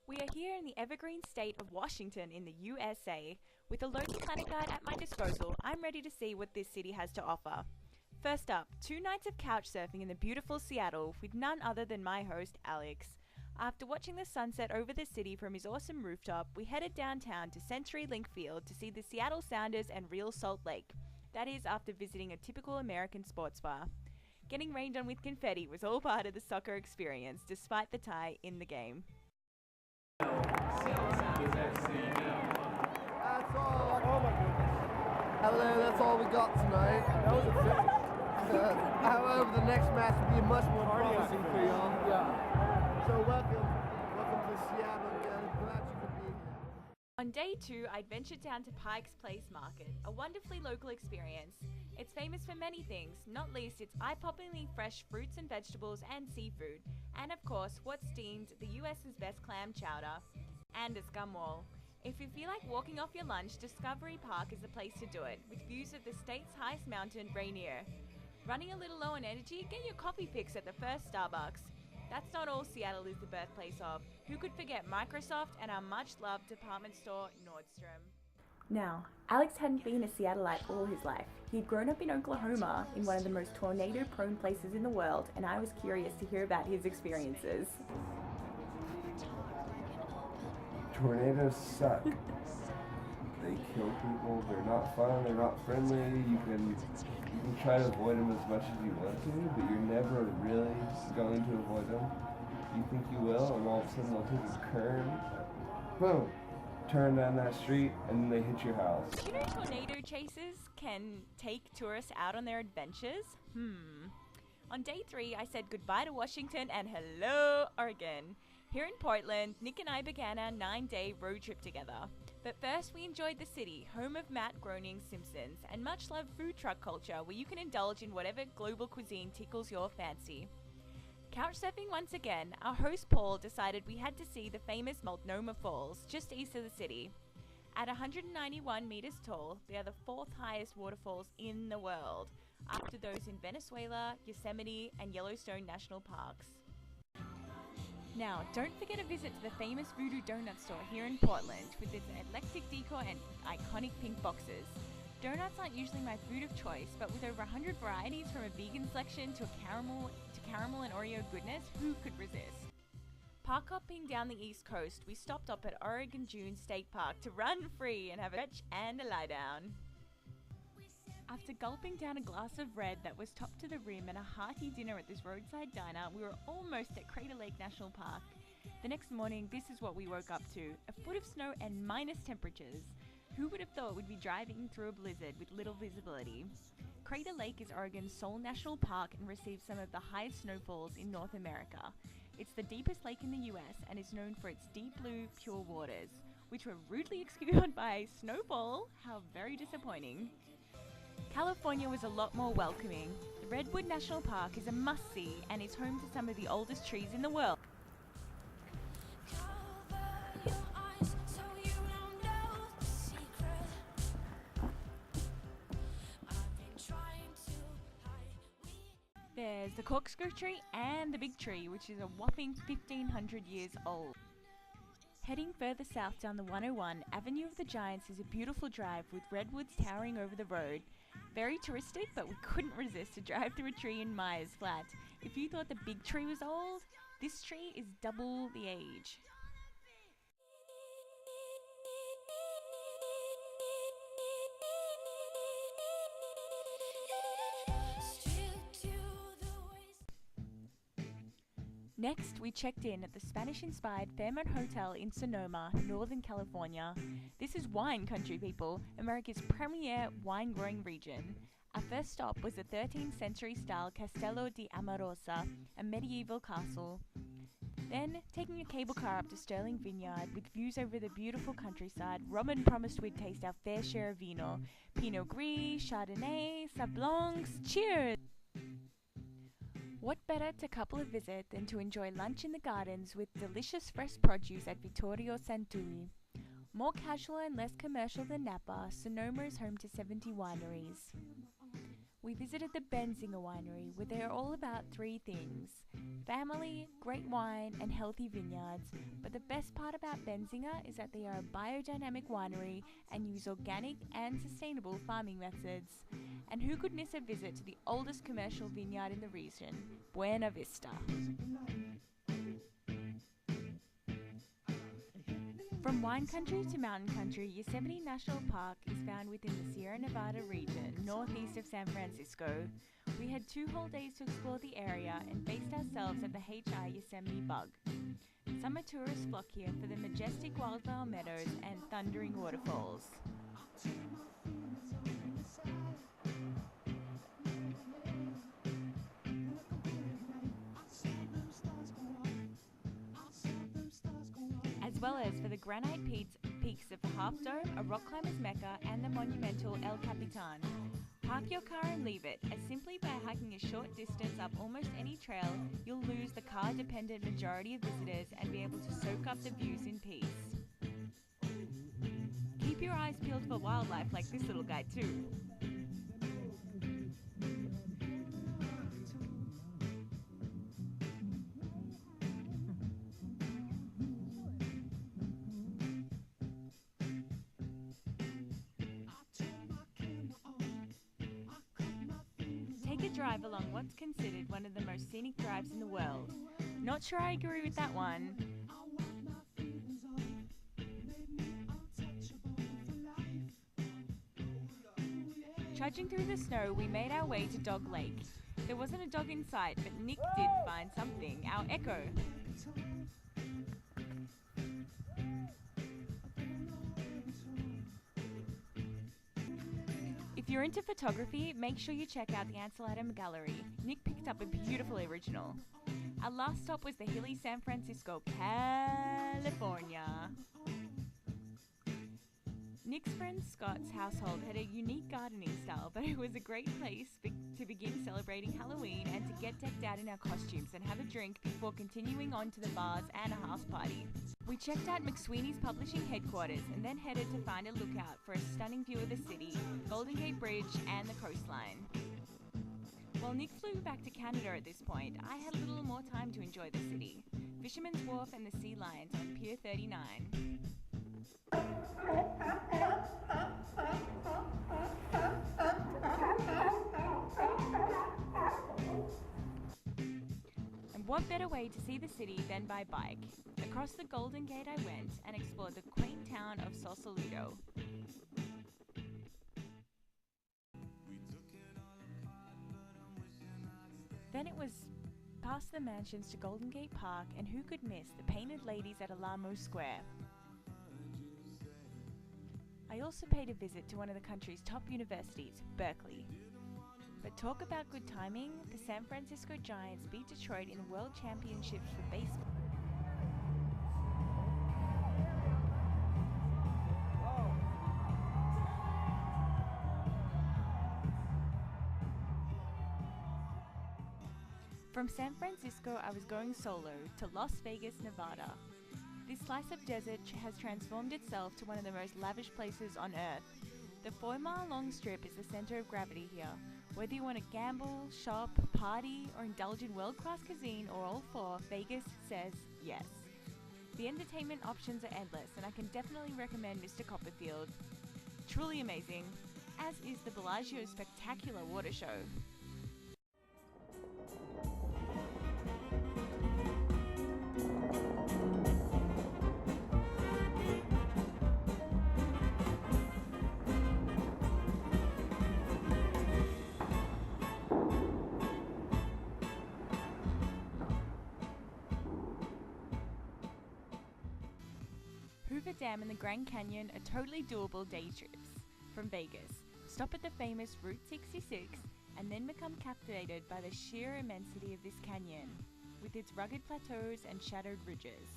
We are here in the evergreen state of Washington in the USA. With a local planet guide at my disposal, I'm ready to see what this city has to offer. First up, 2 nights of couch surfing in the beautiful Seattle with none other than my host, Alex. After watching the sunset over the city from his awesome rooftop, we headed downtown to CenturyLink Field to see the Seattle Sounders and Real Salt Lake. That is after visiting a typical American sports bar. Getting rained on with confetti was all part of the soccer experience, despite the tie in the game. That's all. Oh my goodness. Hello, that's all we got tonight. That was a finish. However, the next match will be much more promising for y'all. Yeah. So welcome to Seattle again. Glad you could be here. On day 2, I ventured down to Pike's Place Market, a wonderfully local experience. It's famous for many things, not least its eye-poppingly fresh fruits and vegetables and seafood, and of course, what's deemed the US's best clam chowder, and a scum wall. If you feel like walking off your lunch, Discovery Park is the place to do it, with views of the state's highest mountain, Rainier. Running a little low on energy? Get your coffee fix at the first Starbucks. That's not all Seattle is the birthplace of. Who could forget Microsoft and our much-loved department store, Nordstrom? Now, Alex hadn't been a Seattleite all his life. He'd grown up in Oklahoma, in one of the most tornado-prone places in the world, and I was curious to hear about his experiences. Tornadoes suck. They kill people. They're not fun. They're not friendly. You can try to avoid them as much as you want to, but you're never really going to avoid them. You think you will, and all of a sudden they'll take a curve. Boom! Turn down that street, and then they hit your house. You know tornado chasers can take tourists out on their adventures? On day 3, I said goodbye to Washington and hello, Oregon. Here in Portland, Nick and I began our 9-day road trip together. But first, we enjoyed the city, home of Matt Groening's Simpsons, and much-loved food truck culture where you can indulge in whatever global cuisine tickles your fancy. Couch surfing once again, our host Paul decided we had to see the famous Multnomah Falls, just east of the city. At 191 meters tall, they are the 4th highest waterfalls in the world, after those in Venezuela, Yosemite, and Yellowstone National Parks. Now, don't forget a visit to the famous Voodoo Donut store here in Portland with its eclectic decor and iconic pink boxes. Donuts aren't usually my food of choice, but with over 100 varieties from a vegan selection to caramel and Oreo goodness, who could resist? Park hopping down the East Coast, we stopped up at Oregon Dunes State Park to run free and have a stretch and a lie down. After gulping down a glass of red that was topped to the rim and a hearty dinner at this roadside diner, we were almost at Crater Lake National Park. The next morning, this is what we woke up to: a foot of snow and minus temperatures. Who would have thought we'd be driving through a blizzard with little visibility? Crater Lake is Oregon's sole national park and receives some of the highest snowfalls in North America. It's the deepest lake in the US and is known for its deep blue, pure waters, which were rudely obscured by snowfall. How very disappointing. California was a lot more welcoming. The Redwood National Park is a must-see and is home to some of the oldest trees in the world. There's the corkscrew tree and the big tree, which is a whopping 1,500 years old. Heading further south down the 101, Avenue of the Giants is a beautiful drive with redwoods towering over the road. Very touristic, but we couldn't resist a drive through a tree in Myers Flat. If you thought the big tree was old, this tree is double the age. Next, we checked in at the Spanish-inspired Fairmont Hotel in Sonoma, Northern California. This is wine country, people, America's premier wine-growing region. Our first stop was the 13th century-style Castello di Amorosa, a medieval castle. Then, taking a cable car up to Sterling Vineyard with views over the beautiful countryside, Robin promised we'd taste our fair share of vino. Pinot Gris, Chardonnay, Sablons, cheers! What better to couple a visit than to enjoy lunch in the gardens with delicious fresh produce at Vittorio Santui. More casual and less commercial than Napa, Sonoma is home to 70 wineries. We visited the Benzinger Winery, where they are all about three things: family, great wine, and healthy vineyards. But the best part about Benzinger is that they are a biodynamic winery and use organic and sustainable farming methods. And who could miss a visit to the oldest commercial vineyard in the region, Buena Vista? From wine country to mountain country, Yosemite National Park is found within the Sierra Nevada region, northeast of San Francisco. We had 2 whole days to explore the area and based ourselves at the HI Yosemite Bug. Summer tourists flock here for the majestic wildflower meadows and thundering waterfalls. As well as for the granite peaks of the Half Dome, a rock climber's mecca, and the monumental El Capitan. Park your car and leave it, as simply by hiking a short distance up almost any trail, you'll lose the car-dependent majority of visitors and be able to soak up the views in peace. Keep your eyes peeled for wildlife like this little guy too. Take a drive along what's considered one of the most scenic drives in the world. Not sure I agree with that one. Trudging through the snow, we made our way to Dog Lake. There wasn't a dog in sight, but Nick did find something, our Echo. If you're into photography, make sure you check out the Ansel Adams Gallery. Nick picked up a beautiful original. Our last stop was the hilly San Francisco, California. Nick's friend Scott's household had a unique gardening style, but it was a great place to begin celebrating Halloween and to get decked out in our costumes and have a drink before continuing on to the bars and a house party. We checked out McSweeney's publishing headquarters and then headed to find a lookout for a stunning view of the city, Golden Gate Bridge, and the coastline. While Nick flew back to Canada at this point, I had a little more time to enjoy the city. Fisherman's Wharf and the Sea Lions on Pier 39. And what better way to see the city than by bike? Across the Golden Gate I went and explored the quaint town of Sausalito. Then it was past the mansions to Golden Gate Park, and who could miss the painted ladies at Alamo Square? I also paid a visit to one of the country's top universities, Berkeley. But talk about good timing, the San Francisco Giants beat Detroit in the World Championships for baseball. From San Francisco, I was going solo to Las Vegas, Nevada. This slice of desert has transformed itself to one of the most lavish places on earth. The 4-mile-long strip is the center of gravity here. Whether you want to gamble, shop, party, or indulge in world-class cuisine or all four, Vegas says yes. The entertainment options are endless, and I can definitely recommend Mr. Copperfield. Truly amazing, as is the Bellagio's spectacular water show. Hoover Dam and the Grand Canyon are totally doable day trips from Vegas. Stop at the famous Route 66 and then become captivated by the sheer immensity of this canyon, with its rugged plateaus and shadowed ridges.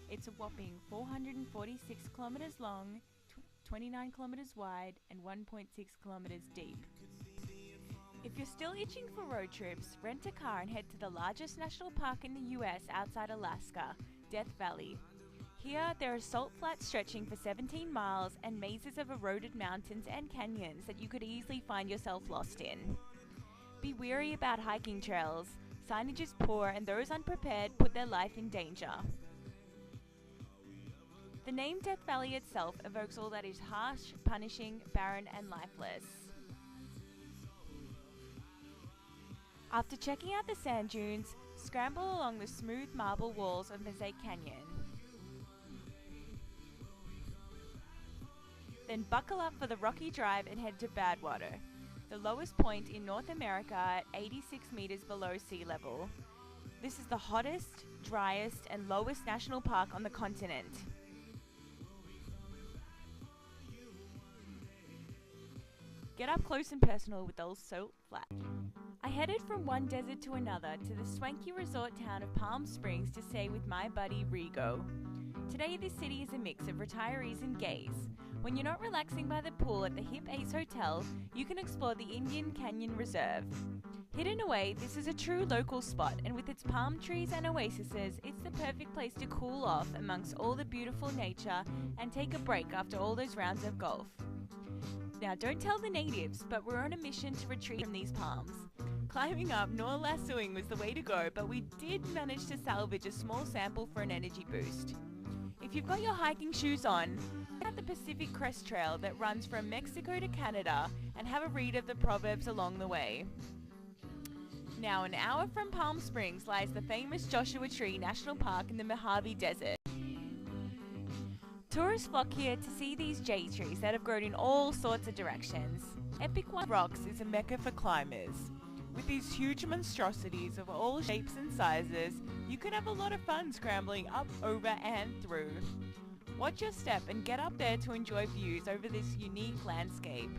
It's a whopping 446 kilometers long, 29 kilometers wide, and 1.6 kilometers deep. If you're still itching for road trips, rent a car and head to the largest national park in the US outside Alaska, Death Valley. Here, there are salt flats stretching for 17 miles and mazes of eroded mountains and canyons that you could easily find yourself lost in. Be wary about hiking trails. Signage is poor and those unprepared put their life in danger. The name Death Valley itself evokes all that is harsh, punishing, barren, and lifeless. After checking out the sand dunes, scramble along the smooth marble walls of Mosaic Canyon. Then buckle up for the rocky drive and head to Badwater, the lowest point in North America at 86 meters below sea level. This is the hottest, driest, and lowest national park on the continent. Get up close and personal with Old Salt Flat. I headed from one desert to another to the swanky resort town of Palm Springs to stay with my buddy Rigo. Today this city is a mix of retirees and gays. When you're not relaxing by the pool at the hip Ace Hotel, you can explore the Indian Canyon Reserve. Hidden away, this is a true local spot, and with its palm trees and oases, it's the perfect place to cool off amongst all the beautiful nature and take a break after all those rounds of golf. Now don't tell the natives, but we're on a mission to retreat from these palms. Climbing up Nor Lassoing was the way to go, but we did manage to salvage a small sample for an energy boost. If you've got your hiking shoes on, check out the Pacific Crest Trail that runs from Mexico to Canada and have a read of the proverbs along the way. Now, an hour from Palm Springs lies the famous Joshua Tree National Park in the Mojave Desert. Tourists flock here to see these jade trees that have grown in all sorts of directions. Epic White Rocks is a mecca for climbers. With these huge monstrosities of all shapes and sizes, you can have a lot of fun scrambling up, over and through. Watch your step and get up there to enjoy views over this unique landscape.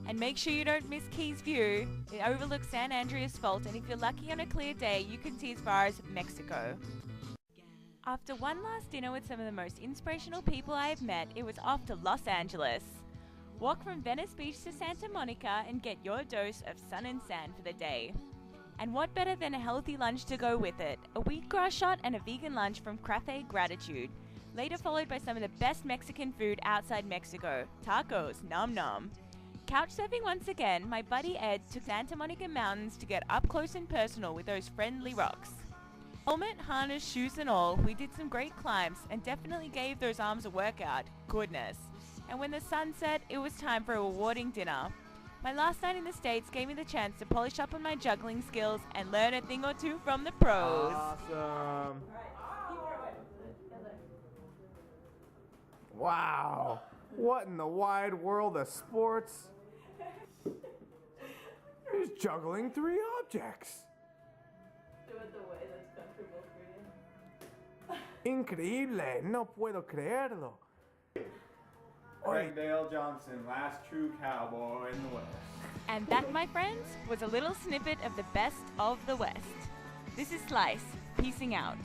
And make sure you don't miss Keys View. It overlooks San Andreas Fault, and if you're lucky on a clear day, you can see as far as Mexico. After one last dinner with some of the most inspirational people I have met, it was off to Los Angeles. Walk from Venice Beach to Santa Monica and get your dose of sun and sand for the day. And what better than a healthy lunch to go with it? A wheatgrass shot and a vegan lunch from Café Gratitude. Later followed by some of the best Mexican food outside Mexico. Tacos, nom nom. Couch surfing once again, my buddy Ed took Santa Monica Mountains to get up close and personal with those friendly rocks. Helmet, harness, shoes and all, we did some great climbs and definitely gave those arms a workout. Goodness. And when the sun set, it was time for a rewarding dinner. My last night in the States gave me the chance to polish up on my juggling skills and learn a thing or two from the pros. Awesome. Wow. What in the wide world of sports? He's juggling 3 objects. Do it the way that's comfortable for you. Increíble. No puedo creerlo. Greg Dale Johnson, last true cowboy in the West. And that, my friends, was a little snippet of the best of the West. This is Slice, peacing out.